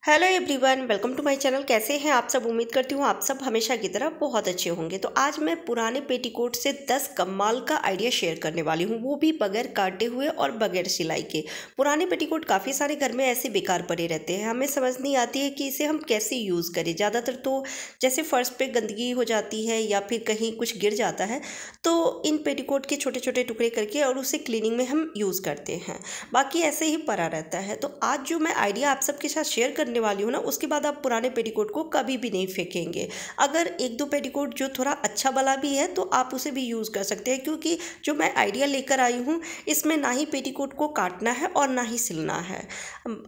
Hello everyone, welcome to my channel. कैसे हैं आप सब? उम्मीद करती हूँ आप सब हमेशा की तरह बहुत अच्छे होंगे। तो आज मैं पुराने पेटीकोट से 10 कमाल का आइडिया शेयर करने वाली हूँ, वो भी बगैर काटे हुए और बगैर सिलाई के। पुराने पेटीकोट काफ़ी सारे घर में ऐसे बेकार पड़े रहते हैं, हमें समझ नहीं आती है कि इसे हम कैसे यूज़ करें। ज़्यादातर तो जैसे फ़र्श पे गंदगी हो जाती है या फिर कहीं कुछ गिर जाता है तो इन पेटीकोट के छोटे छोटे टुकड़े करके और उसे क्लीनिंग में हम यूज़ करते हैं, बाकी ऐसे ही पड़ा रहता है। तो आज जो मैं आइडिया आप सबके साथ शेयर करने वाली हूँ ना, उसके बाद आप पुराने पेटीकोट को कभी भी नहीं फेंकेंगे। अगर एक दो पेटीकोट जो थोड़ा अच्छा वाला भी है तो आप उसे भी यूज़ कर सकते हैं, क्योंकि जो मैं आइडिया लेकर आई हूँ इसमें ना ही पेटीकोट को काटना है और ना ही सिलना है।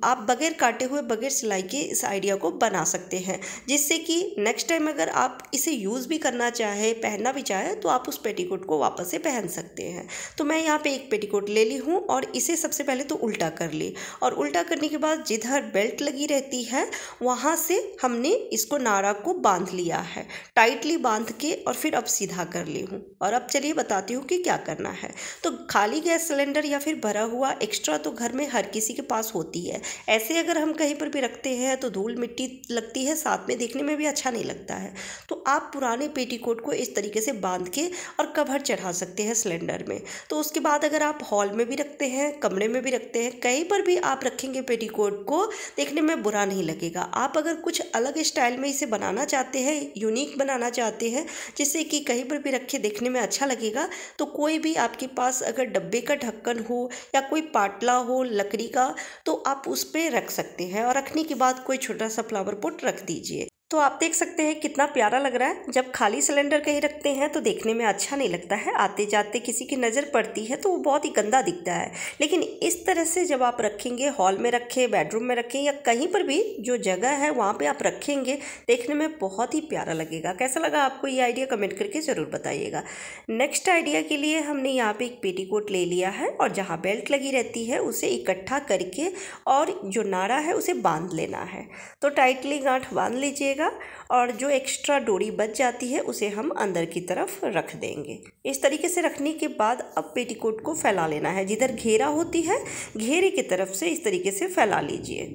आप बगैर काटे हुए बगैर सिलाई के इस आइडिया को बना सकते हैं, जिससे कि नेक्स्ट टाइम अगर आप इसे यूज़ भी करना चाहे, पहनना भी चाहे, तो आप उस पेटीकोट को वापस से पहन सकते हैं। तो मैं यहाँ पे एक पेटीकोट ले ली हूँ और इसे सबसे पहले तो उल्टा कर ली, और उल्टा करने के बाद जिधर बेल्ट लगी रहती है वहां से हमने इसको नाड़ा को बांध लिया है, टाइटली बांध के, और फिर अब सीधा कर ली हूँ। और अब चलिए बताती हूँ कि क्या करना है। तो खाली गैस सिलेंडर या फिर भरा हुआ एक्स्ट्रा तो घर में हर किसी के पास होती है। ऐसे अगर हम कहीं पर भी रखते हैं तो धूल मिट्टी लगती है, साथ में देखने में भी अच्छा नहीं लगता है। तो आप पुराने पेटीकोट को इस तरीके से बांध के और कवर चढ़ा सकते हैं सिलेंडर में। तो उसके बाद अगर आप हॉल में भी रखते हैं, कमरे में भी रखते हैं, कहीं पर भी आप रखेंगे पेटीकोट को, देखने में बुरा नहीं लगेगा। आप अगर कुछ अलग स्टाइल में इसे बनाना चाहते हैं, यूनिक बनाना चाहते हैं, जिससे कि कहीं पर भी रखे देखने में अच्छा लगेगा, तो कोई भी आपके पास अगर डब्बे का ढक्कन हो या कोई पाटला हो लकड़ी का, तो आप उस पर रख सकते हैं। और रखने के बाद कोई छोटा सा फ्लावर पॉट रख दीजिए। तो आप देख सकते हैं कितना प्यारा लग रहा है। जब खाली सिलेंडर कहीं रखते हैं तो देखने में अच्छा नहीं लगता है, आते जाते किसी की नज़र पड़ती है तो वो बहुत ही गंदा दिखता है। लेकिन इस तरह से जब आप रखेंगे, हॉल में रखें, बेडरूम में रखें, या कहीं पर भी जो जगह है वहाँ पे आप रखेंगे, देखने में बहुत ही प्यारा लगेगा। कैसा लगा आपको ये आइडिया? कमेंट करके ज़रूर बताइएगा। नेक्स्ट आइडिया के लिए हमने यहाँ पे एक पेटीकोट ले लिया है और जहाँ बेल्ट लगी रहती है उसे इकट्ठा करके और जो नाड़ा है उसे बांध लेना है। तो टाइटली गांठ बांध लीजिएगा और जो एक्स्ट्रा डोरी बच जाती है उसे हम अंदर की तरफ रख देंगे। इस तरीके से रखने के बाद अब पेटीकोट को फैला लेना है। जिधर घेरा होती है, घेरे की तरफ से इस तरीके से फैला लीजिए।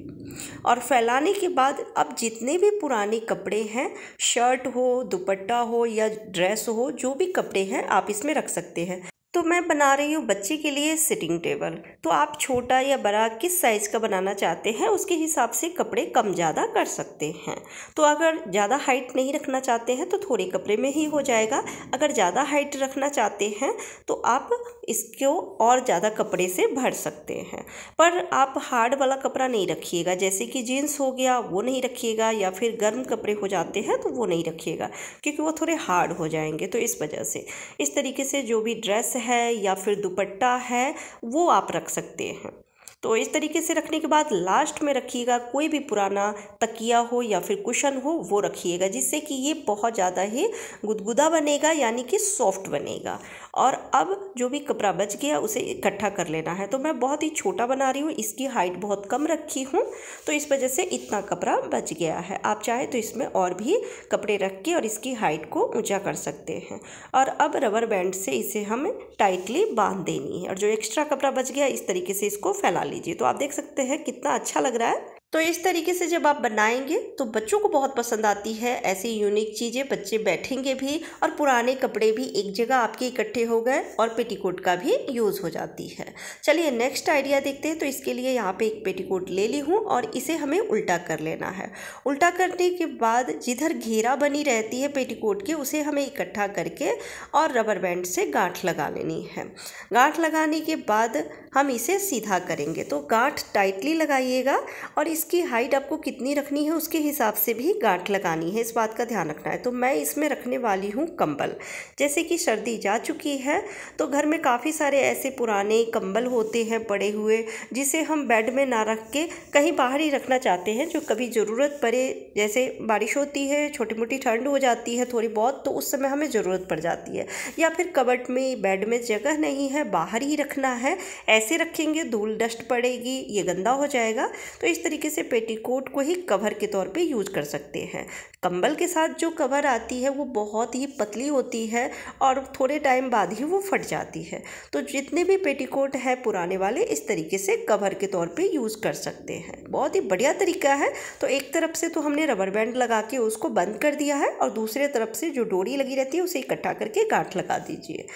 और फैलाने के बाद अब जितने भी पुराने कपड़े हैं, शर्ट हो, दुपट्टा हो या ड्रेस हो, जो भी कपड़े हैं आप इसमें रख सकते हैं। तो मैं बना रही हूँ बच्चे के लिए सिटिंग टेबल। तो आप छोटा या बड़ा किस साइज़ का बनाना चाहते हैं उसके हिसाब से कपड़े कम ज़्यादा कर सकते हैं। तो अगर ज़्यादा हाइट नहीं रखना चाहते हैं तो थोड़े कपड़े में ही हो जाएगा। अगर ज़्यादा हाइट रखना चाहते हैं तो आप इसको और ज़्यादा कपड़े से भर सकते हैं। पर आप हार्ड वाला कपड़ा नहीं रखिएगा, जैसे कि जीन्स हो गया वो नहीं रखिएगा, या फिर गर्म कपड़े हो जाते हैं तो वो नहीं रखिएगा, क्योंकि वो थोड़े हार्ड हो जाएंगे। तो इस वजह से इस तरीके से जो भी ड्रेस है या फिर दुपट्टा है वो आप रख सकते हैं। तो इस तरीके से रखने के बाद लास्ट में रखिएगा कोई भी पुराना तकिया हो या फिर कुशन हो वो रखिएगा, जिससे कि ये बहुत ज़्यादा ही गुदगुदा बनेगा, यानी कि सॉफ्ट बनेगा। और अब जो भी कपड़ा बच गया उसे इकट्ठा कर लेना है। तो मैं बहुत ही छोटा बना रही हूँ, इसकी हाइट बहुत कम रखी हूँ, तो इस वजह से इतना कपड़ा बच गया है। आप चाहे तो इसमें और भी कपड़े रख के और इसकी हाइट को ऊंचा कर सकते हैं। और अब रबर बैंड से इसे हमें टाइटली बांध देनी है, और जो एक्स्ट्रा कपड़ा बच गया इस तरीके से इसको फैला लीजिए। तो आप देख सकते हैं कितना अच्छा लग रहा है। तो इस तरीके से जब आप बनाएंगे तो बच्चों को बहुत पसंद आती है ऐसी यूनिक चीज़ें। बच्चे बैठेंगे भी और पुराने कपड़े भी एक जगह आपके इकट्ठे हो गए और पेटीकोट का भी यूज़ हो जाती है। चलिए नेक्स्ट आइडिया देखते हैं। तो इसके लिए यहाँ पे एक पेटीकोट ले ली हूँ और इसे हमें उल्टा कर लेना है। उल्टा करने के बाद जिधर घेरा बनी रहती है पेटीकोट के, उसे हमें इकट्ठा करके और रबर बैंड से गांठ लगा लेनी है। गांठ लगाने के बाद हम इसे सीधा करेंगे। तो गांठ टाइटली लगाइएगा और इसकी हाइट आपको कितनी रखनी है उसके हिसाब से भी गांठ लगानी है, इस बात का ध्यान रखना है। तो मैं इसमें रखने वाली हूँ कंबल। जैसे कि सर्दी जा चुकी है तो घर में काफ़ी सारे ऐसे पुराने कंबल होते हैं पड़े हुए, जिसे हम बेड में ना रख के कहीं बाहर ही रखना चाहते हैं, जो कभी ज़रूरत पड़े, जैसे बारिश होती है, छोटी मोटी ठंड हो जाती है थोड़ी बहुत, तो उस समय हमें ज़रूरत पड़ जाती है, या फिर कबर्ड में बेड में जगह नहीं है, बाहर ही रखना है। ऐसे रखेंगे धूल डस्ट पड़ेगी, ये गंदा हो जाएगा। तो इस तरीके से पेटीकोट को ही कवर के तौर पे यूज कर सकते हैं। कंबल के साथ जो कवर आती है वो बहुत ही पतली होती है और थोड़े टाइम बाद ही वो फट जाती है। तो जितने भी पेटीकोट है पुराने वाले इस तरीके से कवर के तौर पे यूज़ कर सकते हैं। बहुत ही बढ़िया तरीका है। तो एक तरफ से तो हमने रबर बैंड लगा के उसको बंद कर दिया है और दूसरे तरफ से जो डोरी लगी रहती है उसे इकट्ठा करके गांठ लगा दीजिए।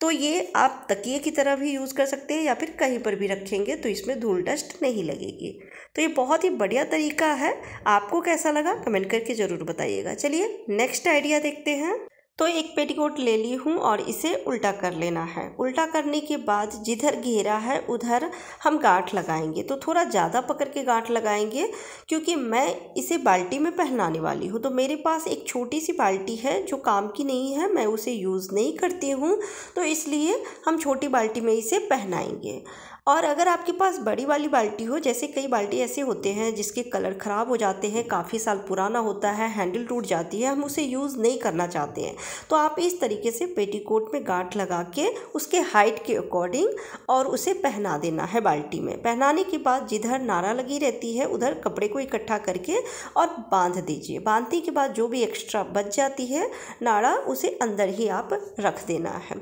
तो ये आप तकिए की तरह भी यूज़ कर सकते हैं या फिर कहीं पर भी रखेंगे तो इसमें धूल डस्ट नहीं लगेगी। तो ये बहुत ही बढ़िया तरीका है। आपको कैसा लगा कमेंट करके ज़रूर बताइएगा। चलिए नेक्स्ट आइडिया देखते हैं। तो एक पेटीकोट ले ली हूँ और इसे उल्टा कर लेना है। उल्टा करने के बाद जिधर घेरा है उधर हम गांठ लगाएंगे। तो थोड़ा ज़्यादा पकड़ के गांठ लगाएंगे क्योंकि मैं इसे बाल्टी में पहनाने वाली हूँ। तो मेरे पास एक छोटी सी बाल्टी है जो काम की नहीं है, मैं उसे यूज़ नहीं करती हूँ, तो इसलिए हम छोटी बाल्टी में इसे पहनाएंगे। और अगर आपके पास बड़ी वाली बाल्टी हो, जैसे कई बाल्टी ऐसे होते हैं जिसके कलर ख़राब हो जाते हैं, काफ़ी साल पुराना होता है, हैंडल टूट जाती है, हम उसे यूज़ नहीं करना चाहते हैं, तो आप इस तरीके से पेटीकोट में गांठ लगा के उसके हाइट के अकॉर्डिंग और उसे पहना देना है बाल्टी में। पहनाने के बाद जिधर नारा लगी रहती है उधर कपड़े को इकट्ठा करके और बांध दीजिए। बांधने के बाद जो भी एक्स्ट्रा बच जाती है नारा उसे अंदर ही आप रख देना है।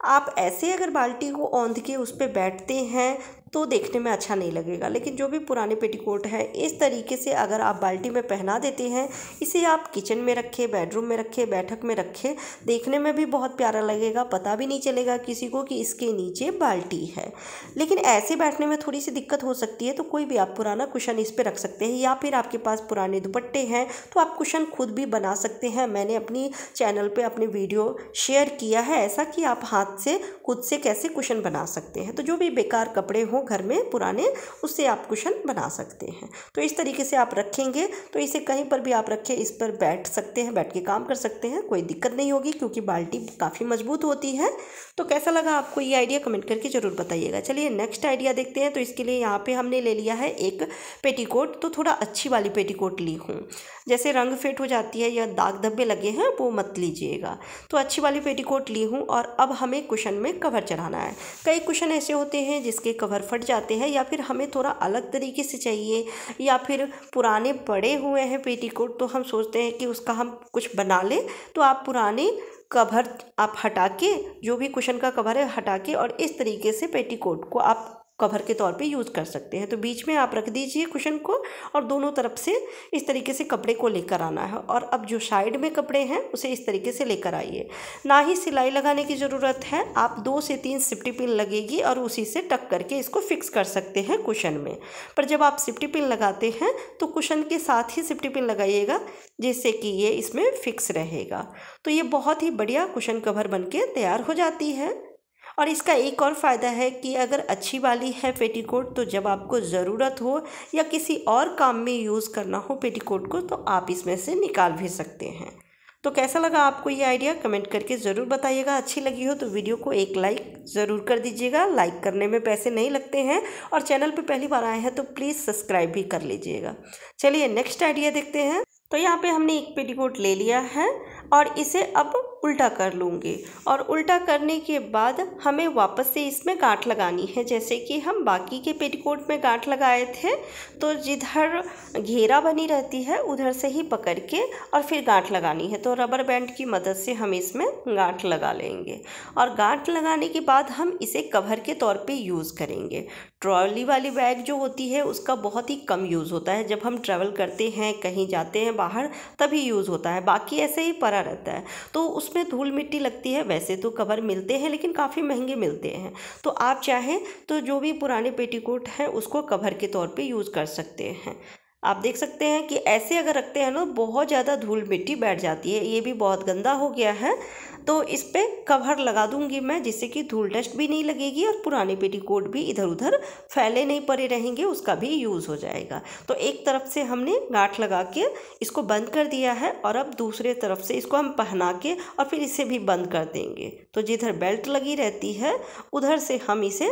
आप ऐसे अगर बाल्टी को औंध के उस पर बैठते हैं तो देखने में अच्छा नहीं लगेगा, लेकिन जो भी पुराने पेटीकोट है इस तरीके से अगर आप बाल्टी में पहना देते हैं, इसे आप किचन में रखें, बेडरूम में रखें, बैठक में रखें, देखने में भी बहुत प्यारा लगेगा, पता भी नहीं चलेगा किसी को कि इसके नीचे बाल्टी है। लेकिन ऐसे बैठने में थोड़ी सी दिक्कत हो सकती है, तो कोई भी आप पुराना कुशन इस पर रख सकते हैं या फिर आपके पास पुराने दुपट्टे हैं तो आप कुशन खुद भी बना सकते हैं। मैंने अपनी चैनल पर अपने वीडियो शेयर किया है ऐसा कि आप हाथ से खुद से कैसे कुशन बना सकते हैं। तो जो भी बेकार कपड़े हो घर में पुराने उससे आप कुशन बना सकते हैं। तो इस तरीके से आप रखेंगे तो इसे कहीं पर भी आप रखें, इस पर बैठ सकते हैं, बैठ के काम कर सकते हैं, कोई दिक्कत नहीं होगी क्योंकि बाल्टी काफ़ी मजबूत होती है। तो कैसा लगा आपको ये आइडिया कमेंट करके ज़रूर बताइएगा। चलिए नेक्स्ट आइडिया देखते हैं। तो इसके लिए यहाँ पे हमने ले लिया है एक पेटीकोट। तो थोड़ा अच्छी वाली पेटीकोट ली हूँ, जैसे रंग फेट हो जाती है या दाग धब्बे लगे हैं वो मत लीजिएगा। तो अच्छी वाली पेटीकोट ली हूँ और अब हमें कुशन में कवर चढ़ाना है। कई कुशन ऐसे होते हैं जिसके कवर फट जाते हैं या फिर हमें थोड़ा अलग तरीके से चाहिए या फिर पुराने पड़े हुए हैं पेटीकोट तो हम सोचते हैं कि उसका हम कुछ बना लें। तो आप पुराने कवर आप हटा के, जो भी कुशन का कवर है हटा के और इस तरीके से पेटीकोट को आप कवर के तौर पे यूज़ कर सकते हैं। तो बीच में आप रख दीजिए कुशन को और दोनों तरफ से इस तरीके से कपड़े को लेकर आना है और अब जो साइड में कपड़े हैं उसे इस तरीके से लेकर आइए। ना ही सिलाई लगाने की ज़रूरत है, आप 2 से 3 सिफ्टी पिन लगेगी और उसी से टक करके इसको फिक्स कर सकते हैं कुशन में। पर जब आप सिफ्टी पिन लगाते हैं तो कुशन के साथ ही सिफ्टी पिन लगाइएगा जिससे कि ये इसमें फिक्स रहेगा। तो ये बहुत ही बढ़िया कुशन कवर बन के तैयार हो जाती है। और इसका एक और फ़ायदा है कि अगर अच्छी वाली है पेटीकोट तो जब आपको ज़रूरत हो या किसी और काम में यूज़ करना हो पेटीकोट को तो आप इसमें से निकाल भी सकते हैं। तो कैसा लगा आपको ये आइडिया कमेंट करके ज़रूर बताइएगा। अच्छी लगी हो तो वीडियो को एक लाइक ज़रूर कर दीजिएगा। लाइक करने में पैसे नहीं लगते हैं और चैनल पे पहली बार आए हैं तो प्लीज़ सब्सक्राइब भी कर लीजिएगा। चलिए नेक्स्ट आइडिया देखते हैं। तो यहाँ पे हमने एक पेटीकोट ले लिया है और इसे अब उल्टा कर लूँगी और उल्टा करने के बाद हमें वापस से इसमें गांठ लगानी है। जैसे कि हम बाकी के पेटीकोट में गांठ लगाए थे तो जिधर घेरा बनी रहती है उधर से ही पकड़ के और फिर गांठ लगानी है। तो रबर बैंड की मदद से हम इसमें गांठ लगा लेंगे और गांठ लगाने के बाद हम इसे कवर के तौर पे यूज़ करेंगे। ट्रॉली वाली बैग जो होती है उसका बहुत ही कम यूज़ होता है, जब हम ट्रैवल करते हैं कहीं जाते हैं बाहर तभी यूज़ होता है, बाकी ऐसे ही पड़ा रहता है तो उसमें धूल मिट्टी लगती है। वैसे तो कवर मिलते हैं लेकिन काफ़ी महंगे मिलते हैं, तो आप चाहें तो जो भी पुराने पेटीकोट हैं उसको कवर के तौर पे यूज़ कर सकते हैं। आप देख सकते हैं कि ऐसे अगर रखते हैं ना बहुत ज़्यादा धूल मिट्टी बैठ जाती है। ये भी बहुत गंदा हो गया है तो इस पे कवर लगा दूंगी मैं जिससे कि धूल डस्ट भी नहीं लगेगी और पुराने पेटीकोट भी इधर उधर फैले नहीं पड़े रहेंगे, उसका भी यूज़ हो जाएगा। तो एक तरफ से हमने गांठ लगा के इसको बंद कर दिया है और अब दूसरे तरफ से इसको हम पहना के और फिर इसे भी बंद कर देंगे। तो जिधर बेल्ट लगी रहती है उधर से हम इसे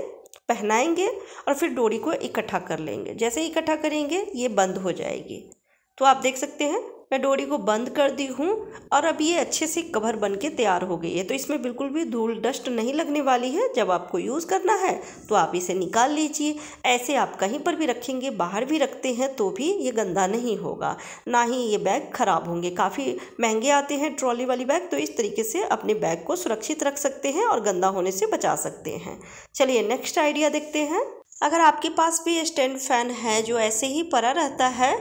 पहनाएंगे और फिर डोरी को इकट्ठा कर लेंगे। जैसे ही इकट्ठा करेंगे ये बंद हो जाएगी। तो आप देख सकते हैं मैं डोरी को बंद कर दी हूँ और अब ये अच्छे से कवर बन के तैयार हो गई है। तो इसमें बिल्कुल भी धूल डस्ट नहीं लगने वाली है। जब आपको यूज़ करना है तो आप इसे निकाल लीजिए। ऐसे आप कहीं पर भी रखेंगे, बाहर भी रखते हैं तो भी ये गंदा नहीं होगा, ना ही ये बैग ख़राब होंगे। काफ़ी महंगे आते हैं ट्रॉली वाली बैग, तो इस तरीके से अपने बैग को सुरक्षित रख सकते हैं और गंदा होने से बचा सकते हैं। चलिए नेक्स्ट आइडिया देखते हैं। अगर आपके पास भी स्टैंड फैन है जो ऐसे ही पड़ा रहता है,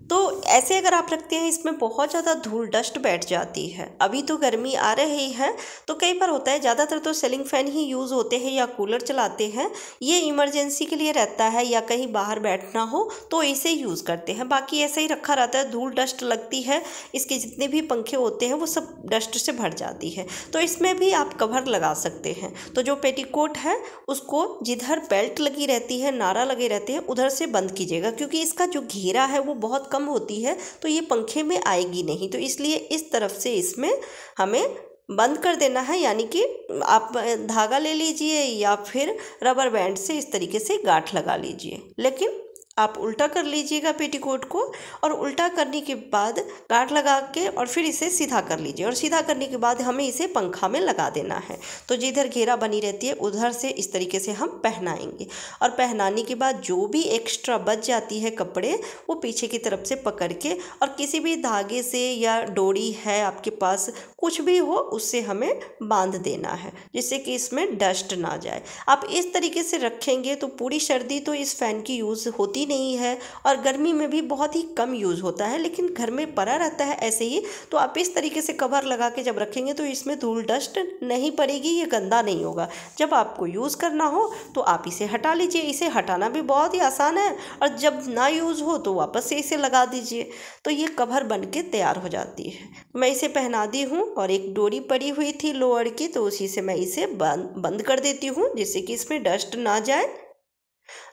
तो ऐसे अगर आप रखते हैं इसमें बहुत ज़्यादा धूल डस्ट बैठ जाती है। अभी तो गर्मी आ रही है तो कई बार होता है, ज़्यादातर तो सीलिंग फ़ैन ही यूज़ होते हैं या कूलर चलाते हैं। ये इमरजेंसी के लिए रहता है या कहीं बाहर बैठना हो तो इसे यूज़ करते हैं। बाकी ऐसे ही रखा रहता है, धूल डस्ट लगती है, इसके जितने भी पंखे होते हैं वो सब डस्ट से भर जाती है। तो इसमें भी आप कवर लगा सकते हैं। तो जो पेटीकोट है उसको जिधर बेल्ट लगी रहती है, नारा लगे रहते हैं, उधर से बंद कीजिएगा, क्योंकि इसका जो घेरा है वो बहुत कम होती है तो ये पंखे में आएगी नहीं। तो इसलिए इस तरफ से इसमें हमें बंद कर देना है, यानी कि आप धागा ले लीजिए या फिर रबर बैंड से इस तरीके से गांठ लगा लीजिए। लेकिन आप उल्टा कर लीजिएगा पेटीकोट को, और उल्टा करने के बाद गांठ लगा के और फिर इसे सीधा कर लीजिए, और सीधा करने के बाद हमें इसे पंखा में लगा देना है। तो जिधर घेरा बनी रहती है उधर से इस तरीके से हम पहनाएंगे, और पहनाने के बाद जो भी एक्स्ट्रा बच जाती है कपड़े वो पीछे की तरफ से पकड़ के और किसी भी धागे से या डोरी है आपके पास, कुछ भी हो उससे हमें बांध देना है, जिससे कि इसमें डस्ट ना जाए। आप इस तरीके से रखेंगे तो पूरी सर्दी तो इस फ़ैन की यूज़ होती नहीं है, और गर्मी में भी बहुत ही कम यूज़ होता है, लेकिन घर में पड़ा रहता है ऐसे ही। तो आप इस तरीके से कवर लगा के जब रखेंगे तो इसमें धूल डस्ट नहीं पड़ेगी, ये गंदा नहीं होगा। जब आपको यूज़ करना हो तो आप इसे हटा लीजिए। इसे हटाना भी बहुत ही आसान है, और जब ना यूज़ हो तो वापस से इसे लगा दीजिए, तो ये कवर बन के तैयार हो जाती है। मैं इसे पहना दी हूँ, और एक डोरी पड़ी हुई थी लोअर की, तो उसी से मैं इसे बंद कर देती हूँ, जिससे कि इसमें डस्ट ना जाए।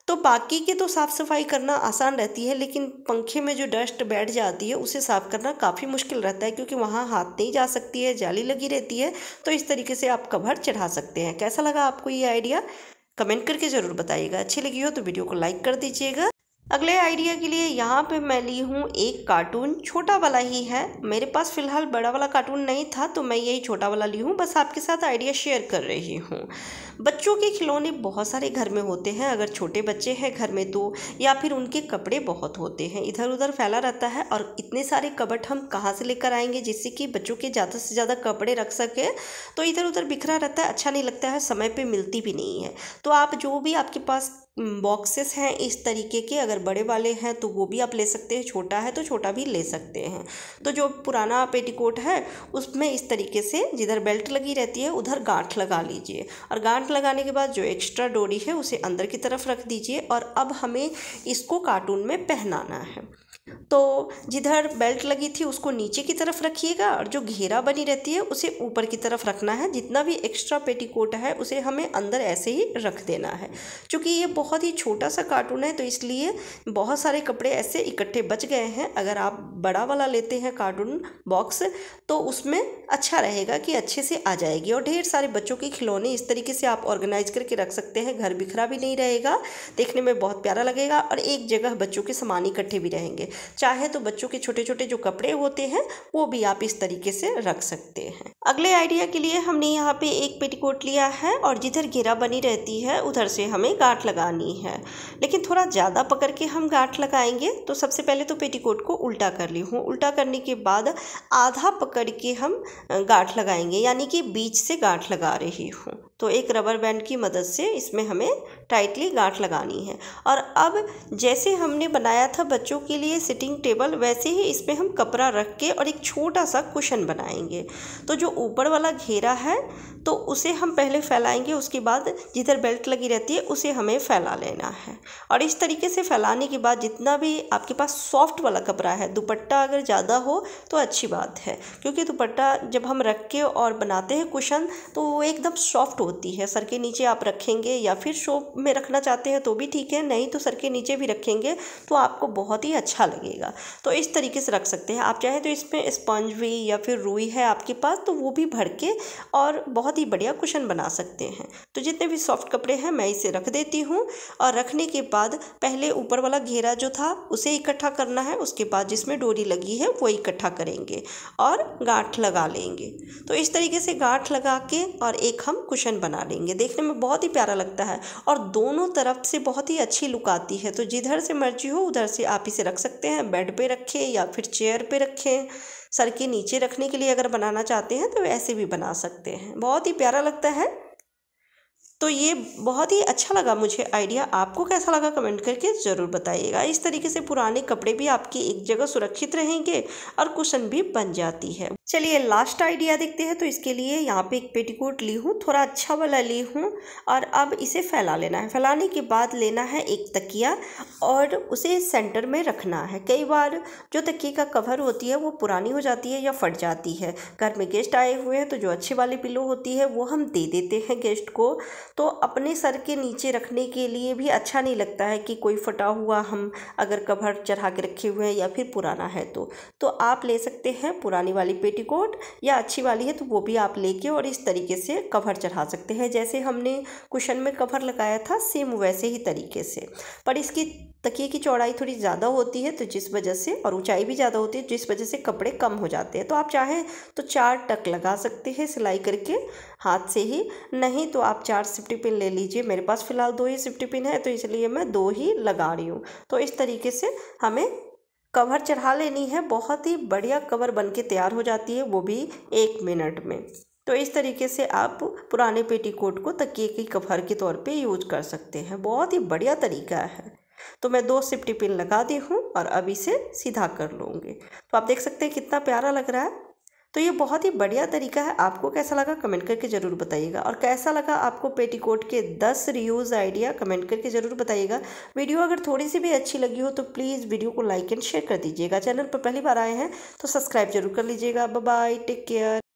तो बाकी की तो साफ़ सफाई करना आसान रहती है, लेकिन पंखे में जो डस्ट बैठ जाती है उसे साफ़ करना काफ़ी मुश्किल रहता है, क्योंकि वहाँ हाथ नहीं जा सकती है, जाली लगी रहती है। तो इस तरीके से आप कवर चढ़ा सकते हैं। कैसा लगा आपको ये आइडिया, कमेंट करके ज़रूर बताइएगा। अच्छी लगी हो तो वीडियो को लाइक कर दीजिएगा। अगले आइडिया के लिए यहाँ पे मैं ली हूँ एक कार्टून, छोटा वाला ही है। मेरे पास फ़िलहाल बड़ा वाला कार्टून नहीं था तो मैं यही छोटा वाला ली हूँ, बस आपके साथ आइडिया शेयर कर रही हूँ। बच्चों के खिलौने बहुत सारे घर में होते हैं, अगर छोटे बच्चे हैं घर में तो, या फिर उनके कपड़े बहुत होते हैं, इधर उधर फैला रहता है, और इतने सारे कबट हम कहाँ से लेकर आएंगे जिससे कि बच्चों के ज़्यादा से ज़्यादा कपड़े रख सके। तो इधर उधर बिखरा रहता है, अच्छा नहीं लगता है, समय पे मिलती भी नहीं है। तो आप जो भी आपके पास बॉक्सेस हैं इस तरीके के, अगर बड़े वाले हैं तो वो भी आप ले सकते हैं, छोटा है तो छोटा भी ले सकते हैं। तो जो पुराना पेटीकोट है उसमें इस तरीके से जिधर बेल्ट लगी रहती है उधर गांठ लगा लीजिए, और गांठ लगाने के बाद जो एक्स्ट्रा डोरी है उसे अंदर की तरफ रख दीजिए, और अब हमें इसको कार्टून में पहनाना है। तो जिधर बेल्ट लगी थी उसको नीचे की तरफ रखिएगा, और जो घेरा बनी रहती है उसे ऊपर की तरफ रखना है। जितना भी एक्स्ट्रा पेटीकोट है उसे हमें अंदर ऐसे ही रख देना है। क्योंकि ये बहुत ही छोटा सा कार्टून है तो इसलिए बहुत सारे कपड़े ऐसे इकट्ठे बच गए हैं। अगर आप बड़ा वाला लेते हैं कार्टून बॉक्स तो उसमें अच्छा रहेगा कि अच्छे से आ जाएगी, और ढेर सारे बच्चों के खिलौने इस तरीके से आप ऑर्गेनाइज करके रख सकते हैं। घर बिखरा भी नहीं रहेगा, देखने में बहुत प्यारा लगेगा, और एक जगह बच्चों के सामान इकट्ठे भी रहेंगे। चाहे तो बच्चों के छोटे छोटे जो कपड़े होते हैं वो भी आप इस तरीके से रख सकते हैं। अगले आइडिया के लिए हमने यहाँ पे एक पेटीकोट लिया है, और जिधर घेरा बनी रहती है उधर से हमें गांठ लगानी है, लेकिन थोड़ा ज़्यादा पकड़ के हम गांठ लगाएंगे। तो सबसे पहले तो पेटीकोट को उल्टा कर ली हूँ, उल्टा करने के बाद आधा पकड़ के हम गांठ लगाएंगे, यानी कि बीच से गांठ लगा रही हूँ। तो एक रबर बैंड की मदद से इसमें हमें टाइटली गांठ लगानी है। और अब जैसे हमने बनाया था बच्चों के लिए सिटिंग टेबल, वैसे ही इसमें हम कपड़ा रख के और एक छोटा सा कुशन बनाएंगे। तो जो ऊपर वाला घेरा है तो उसे हम पहले फैलाएंगे, उसके बाद जिधर बेल्ट लगी रहती है उसे हमें फैला लेना है। और इस तरीके से फैलाने के बाद जितना भी आपके पास सॉफ्ट वाला कपड़ा है, दुपट्टा अगर ज़्यादा हो तो अच्छी बात है, क्योंकि दुपट्टा जब हम रख के और बनाते हैं कुशन तो वो एकदम सॉफ्ट होती है। सर के नीचे आप रखेंगे या फिर शो में रखना चाहते हैं तो भी ठीक है, नहीं तो सर के नीचे भी रखेंगे तो आपको बहुत ही अच्छा लगेगा। तो इस तरीके से रख सकते हैं। आप चाहे तो इसमें स्पंज भी या फिर रुई है आपके पास तो वो भी भर के और बहुत ही बढ़िया कुशन बना सकते हैं। तो जितने भी सॉफ्ट कपड़े हैं मैं इसे रख देती हूँ, और रखने के बाद पहले ऊपर वाला घेरा जो था उसे इकट्ठा करना है, उसके बाद जिसमें डोरी लगी है वो इकट्ठा करेंगे और गांठ लगा लेंगे। तो इस तरीके से गांठ लगा के और एक हम कुशन बना लेंगे। देखने में बहुत ही प्यारा लगता है और दोनों तरफ से बहुत ही अच्छी लुक आती है। तो जिधर से मर्जी हो उधर से आप इसे रख सकते हैं, बेड पे रखें या फिर चेयर पे रखें। सर के नीचे रखने के लिए अगर बनाना चाहते हैं तो ऐसे भी बना सकते हैं, बहुत ही प्यारा लगता है। तो ये बहुत ही अच्छा लगा मुझे आइडिया। आपको कैसा लगा कमेंट करके ज़रूर बताइएगा। इस तरीके से पुराने कपड़े भी आपकी एक जगह सुरक्षित रहेंगे और कुशन भी बन जाती है। चलिए लास्ट आइडिया देखते हैं। तो इसके लिए यहाँ पे एक पेटीकोट ली हूँ, थोड़ा अच्छा वाला ली हूँ और अब इसे फैला लेना है। फैलाने के बाद लेना है एक तकिया और उसे सेंटर में रखना है। कई बार जो तकिए का कवर होती है वो पुरानी हो जाती है या फट जाती है। घर में गेस्ट आए हुए हैं तो जो अच्छी वाली पिलो होती है वो हम दे देते हैं गेस्ट को। तो अपने सर के नीचे रखने के लिए भी अच्छा नहीं लगता है कि कोई फटा हुआ हम अगर कवर चढ़ा के रखे हुए हैं या फिर पुराना है तो आप ले सकते हैं पुरानी वाली पेटीकोट, या अच्छी वाली है तो वो भी आप लेके और इस तरीके से कवर चढ़ा सकते हैं। जैसे हमने कुशन में कवर लगाया था सेम वैसे ही तरीके से, पर इसकी तकिए की चौड़ाई थोड़ी ज़्यादा होती है तो जिस वजह से, और ऊंचाई भी ज़्यादा होती है जिस वजह से कपड़े कम हो जाते हैं। तो आप चाहें तो 4 टक लगा सकते हैं सिलाई करके हाथ से ही, नहीं तो आप 4 सेफ्टी पिन ले लीजिए। मेरे पास फ़िलहाल 2 ही सेफ्टी पिन है तो इसलिए मैं 2 ही लगा रही हूँ। तो इस तरीके से हमें कवर चढ़ा लेनी है। बहुत ही बढ़िया कवर बन के तैयार हो जाती है, वो भी 1 मिनट में। तो इस तरीके से आप पुराने पेटीकोट को तकिए की कवर के तौर पे यूज कर सकते हैं। बहुत ही बढ़िया तरीका है। तो मैं 2 सेफ्टी पिन लगा दी हूँ और अब इसे सीधा कर लूँगी। तो आप देख सकते हैं कितना प्यारा लग रहा है। तो ये बहुत ही बढ़िया तरीका है। आपको कैसा लगा कमेंट करके ज़रूर बताइएगा। और कैसा लगा आपको पेटीकोट के 10 रीयूज़ आइडिया कमेंट करके ज़रूर बताइएगा। वीडियो अगर थोड़ी सी भी अच्छी लगी हो तो प्लीज़ वीडियो को लाइक एंड शेयर कर दीजिएगा। चैनल पर पहली बार आए हैं तो सब्सक्राइब जरूर कर लीजिएगा। Bye bye, take care.